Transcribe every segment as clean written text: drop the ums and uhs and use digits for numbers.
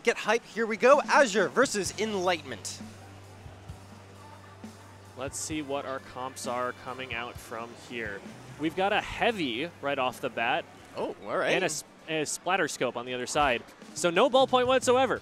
get hype. Here we go. Azure versus Enlightenment. Let's see what our comps are coming out from here. We've got a heavy right off the bat. Oh, all right. And a splatter scope on the other side. So no ballpoint whatsoever.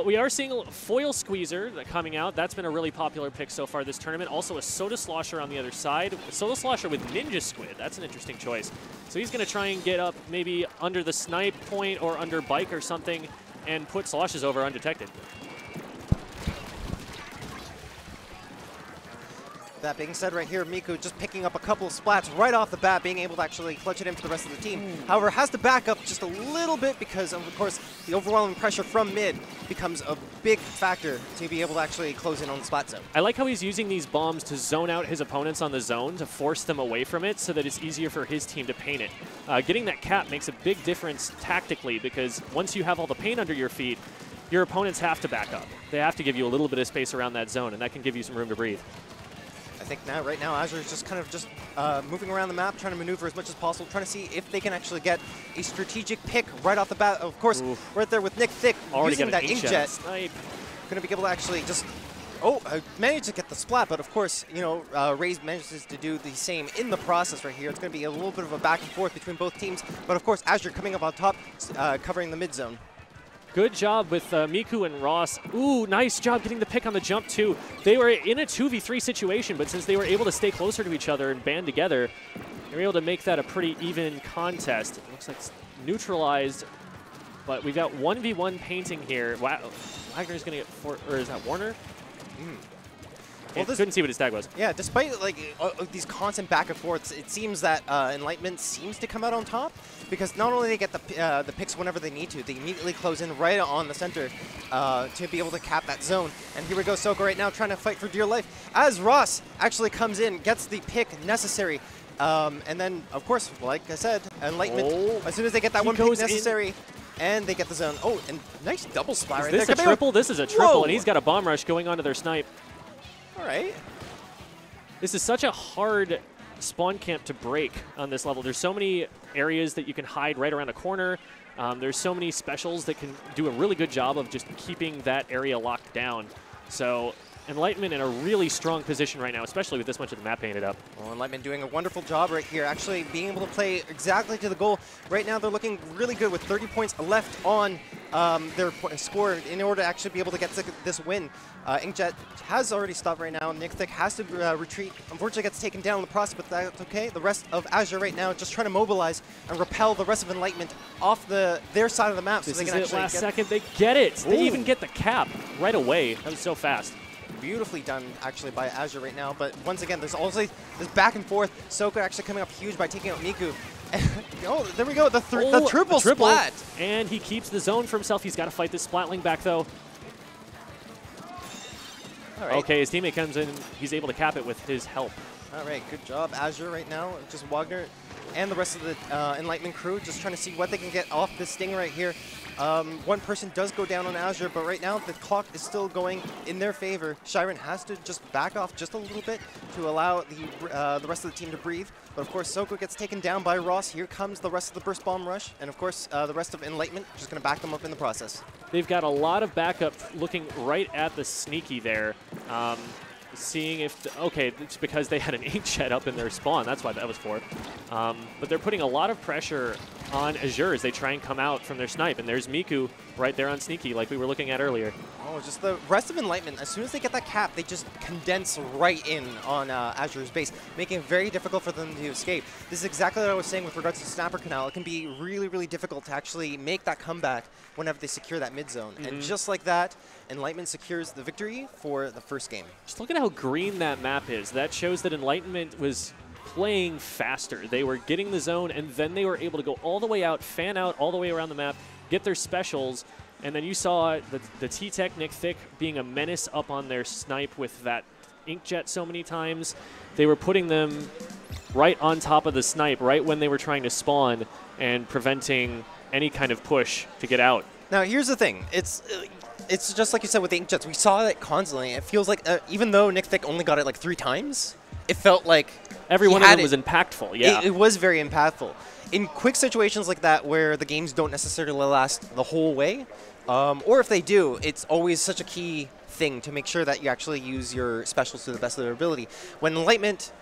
We are seeing a foil squeezer coming out. That's been a really popular pick so far this tournament. Also a soda slosher on the other side. A soda slosher with ninja squid. That's an interesting choice. So he's going to try and get up maybe under the snipe point or under bike or something and put sloshes over undetected. That being said, right here, Miku just picking up a couple of splats right off the bat, being able to actually clutch it in for the rest of the team. However, has to back up just a little bit because, of course, the overwhelming pressure from mid becomes a big factor to be able to actually close in on the splat zone. I like how he's using these bombs to zone out his opponents on the zone to force them away from it so that it's easier for his team to paint it. Getting that cap makes a big difference tactically because once you have all the paint under your feet, your opponents have to back up. They have to give you a little bit of space around that zone, and that can give you some room to breathe. I think right now Azure is just kind of moving around the map, trying to maneuver as much as possible, trying to see if they can actually get a strategic pick right off the bat. Of course, right there with Nick Thick using that inkjet. Going to be able to actually just, managed to get the splat, but of course, you know, Raze manages to do the same in the process right here. It's going to be a little bit of a back and forth between both teams, but of course, Azure coming up on top, covering the mid zone. Good job with Miku and Ross. Ooh, nice job getting the pick on the jump, too. They were in a 2v3 situation, but since they were able to stay closer to each other and band together, they were able to make that a pretty even contest. It looks like it's neutralized, but we've got 1v1 painting here. Wow, Wagner's going to get four, or is that Warner? Well, couldn't see what his tag was. Yeah, despite like these constant back and forths, it seems that Enlightenment seems to come out on top because not only they get the picks whenever they need to, they immediately close in right on the center to be able to cap that zone. And here we go, Soko right now trying to fight for dear life as Ross actually comes in, gets the pick necessary. And then, of course, like I said, Enlightenment, as soon as they get that one pick necessary, and they get the zone. Oh, and nice double splat right there. Is this a triple? This is a triple, and he's got a bomb rush going onto their snipe. All right. This is such a hard spawn camp to break on this level. There's so many areas that you can hide right around a corner. There's so many specials that can do a really good job of just keeping that area locked down. So Enlightenment in a really strong position right now, especially with this much of the map painted up. Well, Enlightenment doing a wonderful job right here, actually being able to play exactly to the goal. Right now they're looking really good with 30 points left on their score in order to actually be able to get this win. Inkjet has already stopped right now. Nick Thick has to retreat. Unfortunately gets taken down in the process, but that's okay. The rest of Azure right now just trying to mobilize and repel the rest of Enlightenment off their side of the map. This so they is can it, actually last second, they get it. Ooh. They even get the cap right away. That was so fast. Beautifully done, actually, by Azure right now. But once again, there's also this back and forth. Soko actually coming up huge by taking out Miku. Oh, there we go. The triple splat. And he keeps the zone for himself. He's got to fight this splatling back, though. All right. Okay, his teammate comes in. He's able to cap it with his help. All right, good job, Azure right now. Just Wagner and the rest of the Enlightenment crew just trying to see what they can get off this sting right here. One person does go down on Azure, but right now the clock is still going in their favor. Shiren has to just back off just a little bit to allow the rest of the team to breathe. But of course, Soko gets taken down by Ross. Here comes the rest of the burst bomb rush. And of course, the rest of Enlightenment just going to back them up in the process. They've got a lot of backup looking right at the sneaky there. Seeing if, okay, it's because they had an inkjet up in their spawn. That's why that was for. But they're putting a lot of pressure on Azure as they try and come out from their snipe. And there's Miku right there on sneaky like we were looking at earlier. Oh, just the rest of Enlightenment, as soon as they get that cap, they just condense right in on Azure's base, making it very difficult for them to escape. This is exactly what I was saying with regards to Snapper Canal. It can be really, really difficult to actually make that comeback whenever they secure that mid zone. And just like that, Enlightenment secures the victory for the first game. Just look at how green that map is. That shows that Enlightenment was playing faster. They were getting the zone, and then they were able to go all the way out, fan out all the way around the map, get their specials, and then you saw the T-Tech Nick Thick being a menace up on their snipe with that inkjet so many times. They were putting them right on top of the snipe right when they were trying to spawn and preventing any kind of push to get out. Now, here's the thing. It's just like you said with the inkjets. We saw it constantly. It feels like even though Nick Thick only got it like 3 times, it felt like every one of them was impactful. Yeah, it was very impactful. In quick situations like that where the games don't necessarily last the whole way, Or if they do, it's always such a key thing to make sure that you actually use your specials to the best of their ability. When Enlightenment,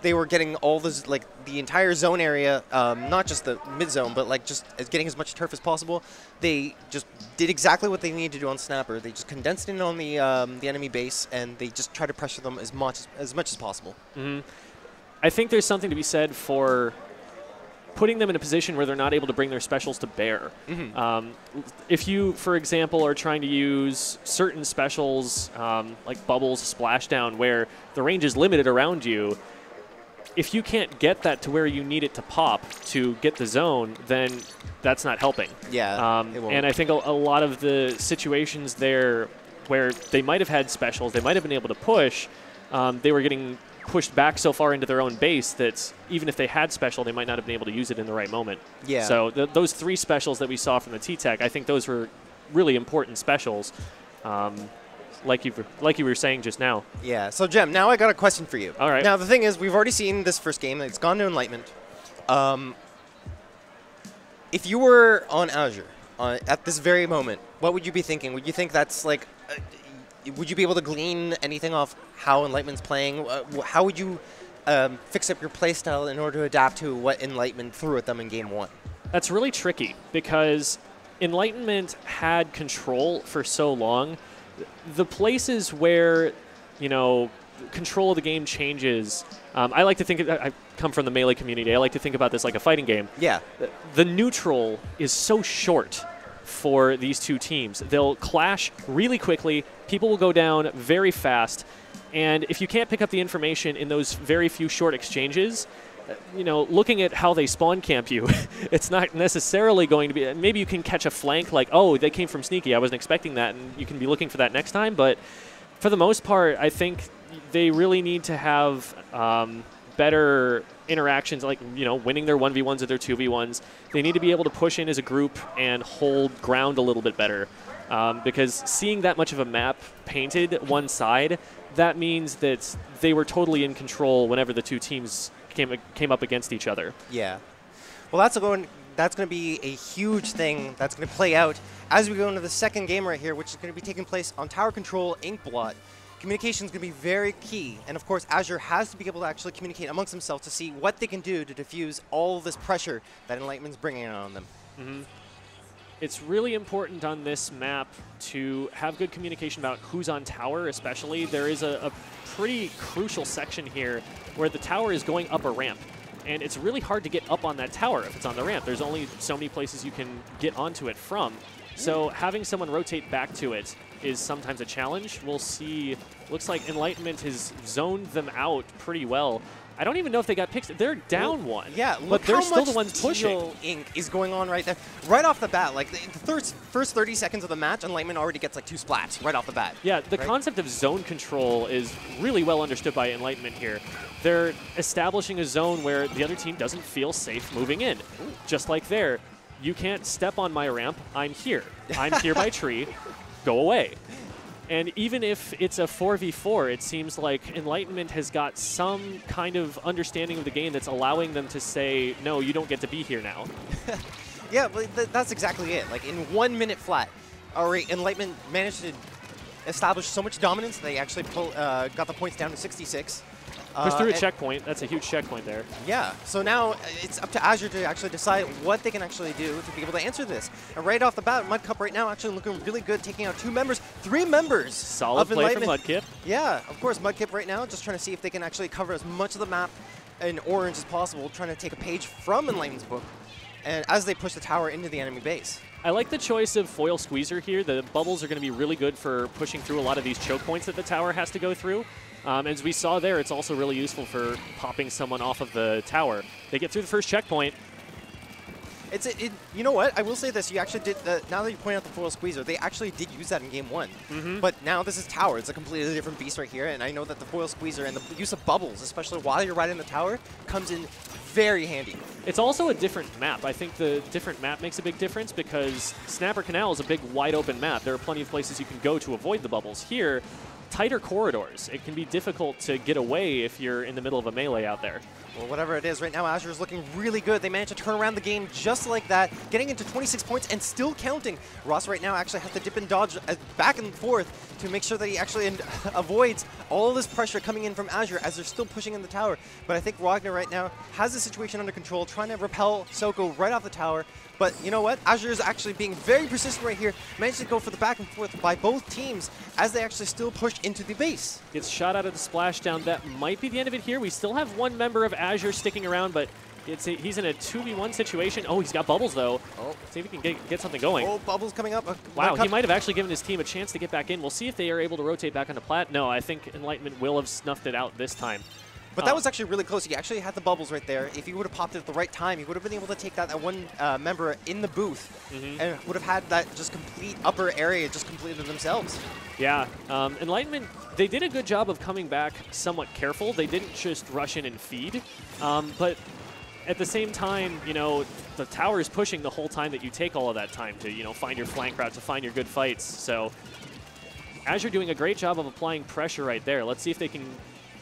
they were getting all this, like the entire zone area, not just the mid zone, but like just getting as much turf as possible. They just did exactly what they needed to do on Snapper. They just condensed in on the enemy base, and they just try to pressure them as much as possible. Mm-hmm. I think there's something to be said for putting them in a position where they're not able to bring their specials to bear. Mm-hmm. If you, for example, are trying to use certain specials like Bubbles, Splashdown, where the range is limited around you, if you can't get that to where you need it to pop to get the zone, then that's not helping. Yeah, it won't. And I think a lot of the situations there where they might have had specials, they might have been able to push, they were getting pushed back so far into their own base that even if they had special, they might not have been able to use it in the right moment. Yeah. So those 3 specials that we saw from the T-Tech, I think those were really important specials, like you were saying just now. Yeah. So, Jem, now I got a question for you. All right. Now, the thing is, we've already seen this first game. It's gone to Enlightenment. If you were on Azure at this very moment, what would you be thinking? Would you think that's like... would you be able to glean anything off how Enlightenment's playing? How would you fix up your playstyle in order to adapt to what Enlightenment threw at them in Game 1? That's really tricky because Enlightenment had control for so long. The places where, control of the game changes, I like to think, I come from the Melee community, I like to think about this like a fighting game. Yeah. The neutral is so short for these two teams. They'll clash really quickly, people will go down very fast, and if you can't pick up the information in those very few short exchanges, looking at how they spawn camp you, it's not necessarily going to be, maybe you can catch a flank like, oh, they came from sneaky, I wasn't expecting that, and you can be looking for that next time, but for the most part, I think they really need to have better interactions, like, winning their 1v1s or their 2v1s. They need to be able to push in as a group and hold ground a little bit better. Because seeing that much of a map painted one side, that means that they were totally in control whenever the two teams came up against each other. Yeah. Well, that's going to be a huge thing that's going to play out as we go into the second game right here, which is going to be taking place on Tower Control Inkblot. Communication is going to be very key, and of course Azure has to be able to actually communicate amongst themselves to see what they can do to diffuse all this pressure that Enlightenment's bringing on them. Mm-hmm. It's really important on this map to have good communication about who's on tower, especially. There is a pretty crucial section here where the tower is going up a ramp, and it's really hard to get up on that tower if it's on the ramp. There's only so many places you can get onto it from. So having someone rotate back to it is sometimes a challenge. We'll see. Looks like Enlightenment has zoned them out pretty well. I don't even know if they got picked. They're down one. Yeah, but they're still the ones pushing. Ink is going on right there. Right off the bat, like the first 30 seconds of the match, Enlightenment already gets like 2 splats right off the bat. Yeah, the concept of zone control is really well understood by Enlightenment here. They're establishing a zone where the other team doesn't feel safe moving in. Ooh. Just like there. You can't step on my ramp. I'm here. I'm here by tree. Go away. And even if it's a 4v4, it seems like Enlightenment has got some kind of understanding of the game that's allowing them to say, no, you don't get to be here now. Yeah, but that's exactly it. Like in 1 minute flat, Enlightenment managed to establish so much dominance, they actually got the points down to 66. Push through a checkpoint. That's a huge checkpoint there. Yeah. So now it's up to Azure to actually decide what they can actually do to be able to answer this. And right off the bat, Mudcup right now actually looking really good, taking out 2 members, 3 members. Solid play from Mudkip. Yeah, of course, Mudkip right now just trying to see if they can actually cover as much of the map in orange as possible, trying to take a page from Enlightenment's book, and as they push the tower into the enemy base. I like the choice of Foil Squeezer here. The bubbles are going to be really good for pushing through a lot of these choke points that the tower has to go through. As we saw there, it's also really useful for popping someone off of the tower. They get through the first checkpoint. You know what? I will say this. You actually did, now that you point out the Foil Squeezer, they actually did use that in Game 1. Mm-hmm. But now this is Tower. It's a completely different beast right here, and I know that the Foil Squeezer and the use of bubbles, especially while you're riding the tower, comes in very handy. It's also a different map. I think the different map makes a big difference because Snapper Canal is a big, wide-open map. There are plenty of places you can go to avoid the bubbles. Here, tighter corridors. It can be difficult to get away if you're in the middle of a melee out there. Well, whatever it is, right now Azure is looking really good. They managed to turn around the game just like that, getting into 26 points and still counting. Ross right now actually has to dip and dodge back and forth to make sure that he actually avoids all this pressure coming in from Azure as they're still pushing in the tower. But I think Wagner right now has the situation under control, trying to repel Soko right off the tower. But you know what? Azure is actually being very persistent right here, managed to go for the back and forth by both teams as they actually still push into the base. Gets shot out of the splashdown. That might be the end of it here. We still have one member of Azure sticking around, but he's in a 2v1 situation. Oh, he's got Bubbles, though. Oh. See if he can get something going. Oh, Bubbles coming up. Wow, he might have actually given his team a chance to get back in. We'll see if they are able to rotate back onto Plat. No, I think Enlightenment will have snuffed it out this time. But that was actually really close. He actually had the Bubbles right there. If he would have popped it at the right time, he would have been able to take that one member in the booth and would have had that just complete upper area just completed themselves. Yeah, Enlightenment, they did a good job of coming back somewhat careful. They didn't just rush in and feed, but at the same time, you know, the tower is pushing the whole time that you take all of that time to, you know, find your flank route, to find your good fights. So Azure doing a great job of applying pressure right there. Let's see if they can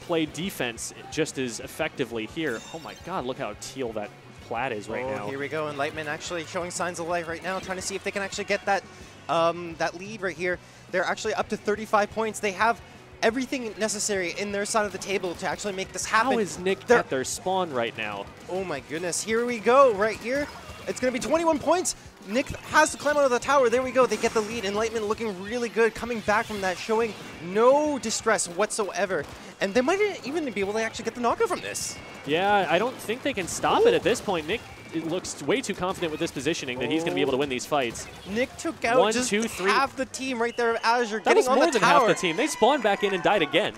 play defense just as effectively here. Oh my god, look how teal that Plat is right now. Here we go. Enlightenment actually showing signs of life right now, trying to see if they can actually get that that lead right here. They're actually up to 35 points. They have everything necessary in their side of the table to actually make this happen. How is Nick at their spawn right now? Oh my goodness. Here we go right here. It's going to be 21 points. Nick has to climb out of the tower. There we go. They get the lead. Enlightenment looking really good, coming back from that, showing no distress whatsoever. And they might even be able to actually get the knockout from this. Yeah, I don't think they can stop it at this point. Nick looks way too confident with this positioning that he's going to be able to win these fights. Nick took out half the team right there of Azure. That was more than half the team. They spawned back in and died again.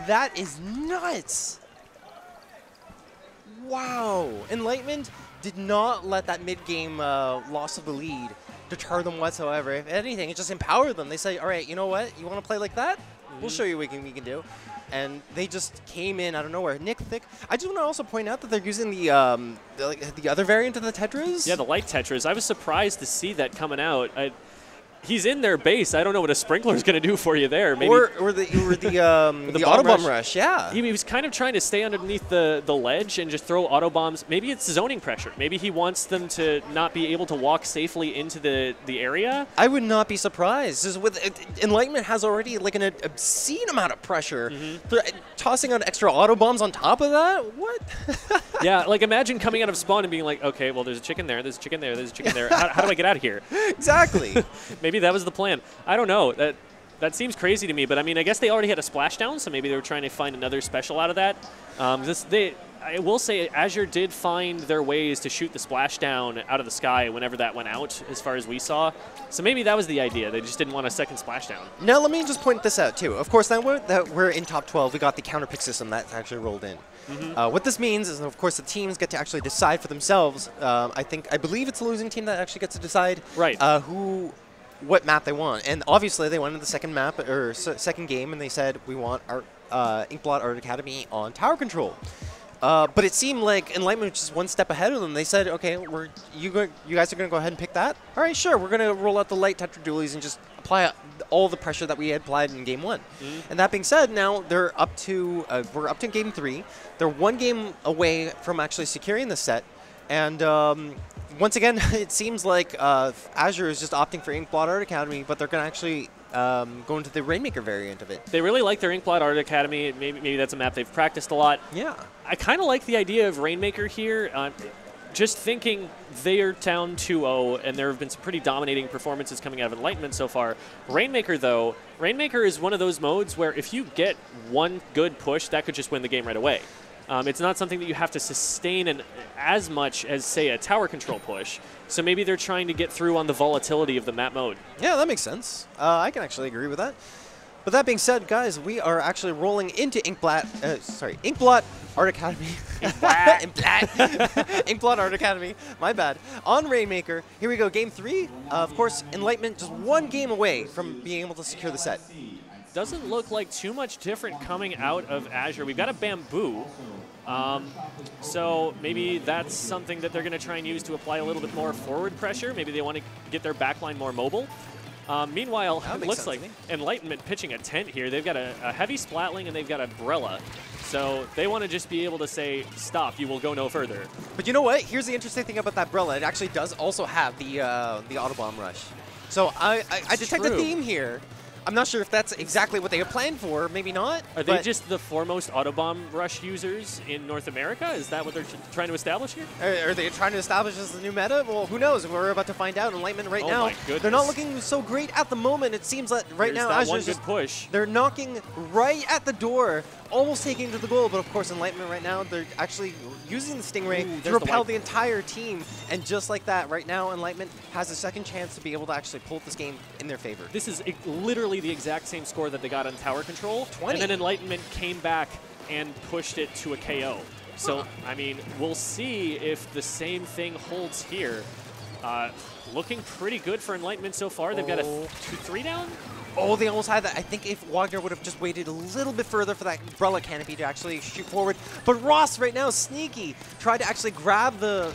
That is nuts. Wow. Enlightenment did not let that mid-game loss of the lead deter them whatsoever. If anything, it just empowered them. They say, all right, you know what? You want to play like that? We'll show you what we can do. And they just came in out of nowhere. Nick Thick. I just want to also point out that they're using the other variant of the Tetras. Yeah, the light Tetras. I was surprised to see that coming out. He's in their base. I don't know what a sprinkler is going to do for you there. Maybe or the auto bomb rush. Yeah. He was kind of trying to stay underneath the ledge and just throw auto bombs. Maybe it's zoning pressure. Maybe he wants them to not be able to walk safely into the area. I would not be surprised. Just with Enlightenment has already like an obscene amount of pressure. Tossing out extra auto bombs on top of that. What? Yeah, like imagine coming out of spawn and being like, okay, well, there's a chicken there, there's a chicken there, there's a chicken there. How do I get out of here? Exactly. Maybe that was the plan. I don't know. That seems crazy to me, but I mean, I guess they already had a splashdown, so maybe they were trying to find another special out of that. I will say Azure did find their ways to shoot the splashdown out of the sky whenever that went out, as far as we saw. So maybe that was the idea. They just didn't want a second splashdown. Now, let me just point this out, too. Of course, now that we're in top 12, we got the counter pick system that actually rolled in. What this means is, of course, the teams get to actually decide for themselves. I believe it's the losing team that actually gets to decide what map they want. And obviously, they wanted the second map or second game, and they said, we want our Inkblot Art Academy on tower control. But it seemed like Enlightenment was just one step ahead of them. They said, okay, you guys are going to go ahead and pick that? All right, sure. We're going to roll out the light Tetra dualies and just apply all the pressure that we had applied in Game 1. And that being said, now they're up to we're up to Game 3. They're one game away from actually securing the set. And once again, it seems like Azure is just opting for Inkblot Art Academy, but they're going to actually go into the Rainmaker variant of it. They really like their Inkblot Art Academy. Maybe that's a map they've practiced a lot. Yeah. I kind of like the idea of Rainmaker here. Just thinking they are down 2-0, and there have been some pretty dominating performances coming out of Enlightenment so far. Rainmaker, though, Rainmaker is one of those modes where if you get one good push, that could just win the game right away. It's not something that you have to sustain as much as, say, a tower control push. So maybe they're trying to get through on the volatility of the map mode. Yeah, that makes sense. I can actually agree with that. But that being said, guys, we are actually rolling into Inkblot Art Academy. Inkblot Art Academy. My bad. On Rainmaker. Here we go. Game 3. Of course, Enlightenment just one game away from being able to secure the set. Doesn't look like too much different coming out of Azure. We've got a bamboo. So maybe that's something that they're going to try and use to apply a little bit more forward pressure. Maybe they want to get their backline more mobile. Meanwhile, That it makes looks sense like to me. Enlightenment pitching a tent here. They've got a heavy Splatling and they've got a Brella. So they want to just be able to say, stop, you will go no further. But you know what? Here's the interesting thing about that Brella. It actually does also have the Autobomb Rush. So I detect a true. theme here. I'm not sure if that's exactly what they have planned for. Maybe not. Are they just the foremost Autobomb Rush users in North America? Is that what they're trying to establish here? Are they trying to establish as the new meta? Well, who knows? We're about to find out. Enlightenment right now, my goodness. they're not looking so great at the moment. It seems that right Here's now, that Azure's one good just push. they're knocking right at the door, almost taking it to the goal. But of course, Enlightenment right now, they're actually using the Stingray Ooh, to there's the repel wipe. the entire team. And just like that, right now, Enlightenment has a second chance to be able to actually pull this game in their favor. This is literally the exact same score that they got on tower control. 20. And then Enlightenment came back and pushed it to a KO. So, I mean, we'll see if the same thing holds here. Looking pretty good for Enlightenment so far. They've got a 2-3 down. Oh, they almost had that. I think if Wagner would have just waited a little bit further for that umbrella canopy to actually shoot forward. But Ross right now, sneaky, tried to actually grab the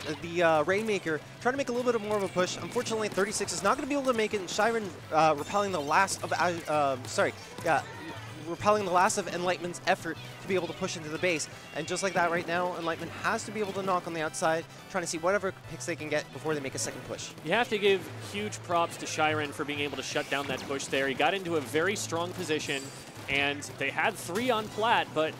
Rainmaker, trying to make a little bit more of a push. Unfortunately, 36 is not going to be able to make it. And Shiren repelling the last of, repelling the last of Enlightenment's effort to be able to push into the base. And just like that right now, Enlightenment has to be able to knock on the outside, trying to see whatever picks they can get before they make a second push. You have to give huge props to Shiren for being able to shut down that push there. He got into a very strong position, and they had 3 on plat, but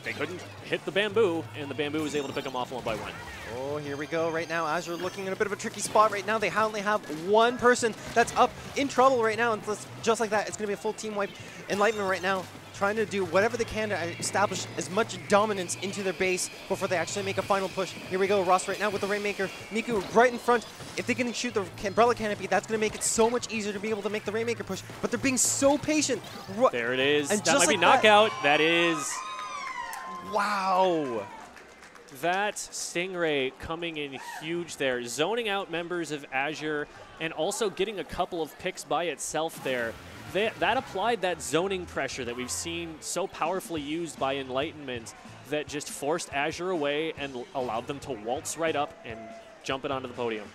they couldn't hit the bamboo, and the bamboo was able to pick them off one by one. Oh, here we go. Right now, Azure looking in a bit of a tricky spot right now. They only have one person that's up in trouble right now, and just like that, it's going to be a full team wipe. Enlightenment right now trying to do whatever they can to establish as much dominance into their base before they actually make a final push. Here we go, Ross right now with the Rainmaker. Miku right in front. If they can shoot the umbrella canopy, that's going to make it so much easier to be able to make the Rainmaker push. But they're being so patient. There it is. And That might be like knockout. That is... Wow. That Stingray coming in huge there, zoning out members of Azure and also getting a couple of picks by itself there. That applied that zoning pressure that we've seen so powerfully used by Enlightenment that just forced Azure away and allowed them to waltz right up and jump it onto the podium.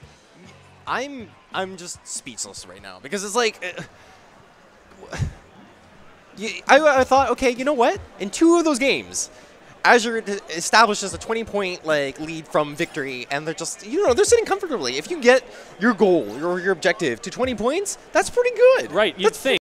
I'm just speechless right now because it's like... I thought, okay, you know what? In 2 of those games, Azure establishes a 20-point lead from victory, and they're just, they're sitting comfortably. If you get your goal or your objective to 20 points, that's pretty good. Right, you'd think.